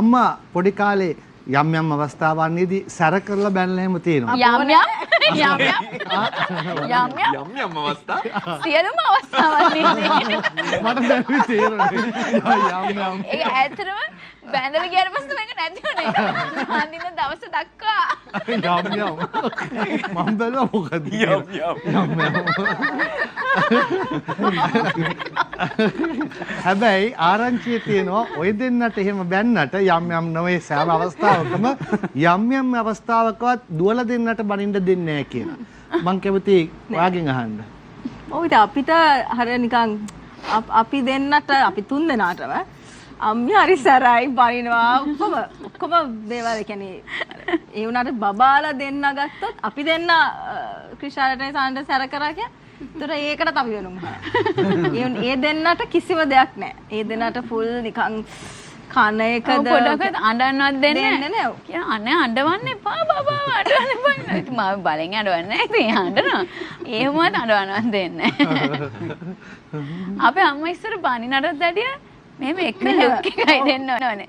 අම්මා පොඩි කාලේ යම් යම් අවස්ථාවන්හිදී සැර කරලා බැනලා එහෙම තියෙනවා. යම් අවස්ථා සියලුම අවස්ථාවන්හිදී මට දැන් තේරෙනවා. යම් ඒක ඇත්තටම බැඳලා ගියාට පස්සේ මේක නැති වුණේ. අන්තිම දවස දක්වා යම් මම බැලුවා මොකද හැබැයි ආරංචිය තියෙනවා ඔය දෙන්නට එහෙම බැන්නට යම් යම් නොවේ සෑම අවස්ථාවකම යම් අවස්ථාවකවත් දුවලා දෙන්නට බනින්න දෙන්නේ නැහැ කියලා. මං කැමති ඔයාගෙන් අහන්න. ඔව් ඉතින් අපිට හර නිකන් අපි දෙන්නට අපි තුන් දෙනාටම අම්මි හරි සැරයි බනිනවා ඔක්කොම දේවල් කියන්නේ ඒ වුණාට බබාලා දෙන්න ගත්තොත් අපි දෙන්න ක්‍රිෂාලට සාන්ඩ සැර කරා කිය. ඒතර ඒකට අපි වෙනුම. ඒ දෙන්නට කිසිම දෙයක් නැහැ. ඒ දෙන්නට ෆුල් නිකන් කන එකද පොඩකට අඬන්නවත් දෙන්නේ නැහැ. කියන අනේ අඬවන්න එපා බබා අඬවන්න එපා. ඉතින් මම බලෙන් අඬවන්නේ නැහැ. ඉතින් අඬනවා. එහෙමවත් අඬවන්නවත් දෙන්නේ නැහැ. අපේ අම්මා ඉස්සර බනිනටත් වැඩිය මෙහෙම එක ලුක් එකයි දෙන්න ඕනේ.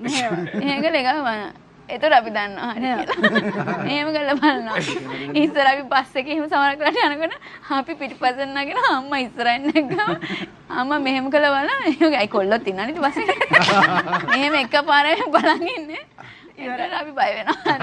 මේක ලෙගම ඒතර අපි දන්නවා හරි කියලා. එහෙම කරලා බලනවා. ඉස්සර අපි බස් එකේ එහෙම සමහර කරලා යනකොට අපි පිටිපස්සෙන් නගෙන අම්මා ඉස්සරහින් නැග්ගම අම්මා මෙහෙම කළා බලන්න. ඒ කොල්ලොත් ඉන්නනේ ඊට පස්සේ. එහෙම එකපාරම බලන් ඉන්නේ. ඒතර අපි බය වෙනවා.